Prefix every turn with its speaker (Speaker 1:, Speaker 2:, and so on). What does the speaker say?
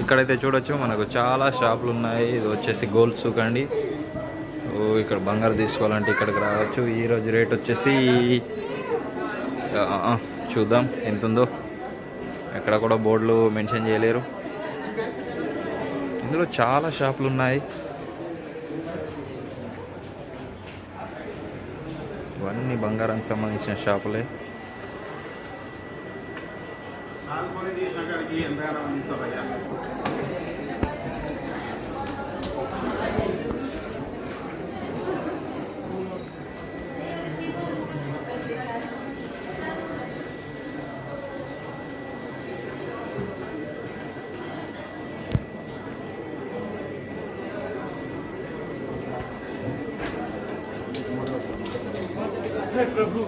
Speaker 1: ఇక్కడైతే చూడొచ్చు మనకు చాలా షాపులు ఉన్నాయి. ఇది వచ్చేసి గోల్డ్ సూక్ అండి. ఇక్కడ బంగారు తీసుకోవాలంటే ఇక్కడికి రావచ్చు. ఈరోజు రేట్ వచ్చేసి చూద్దాం ఎంత ఉందో. ఎక్కడ కూడా బోర్డులు మెన్షన్ చేయలేరు. ఇందులో చాలా షాపులు ఉన్నాయి. ఇవన్నీ బంగారానికి సంబంధించిన షాపులే.
Speaker 2: प्रभु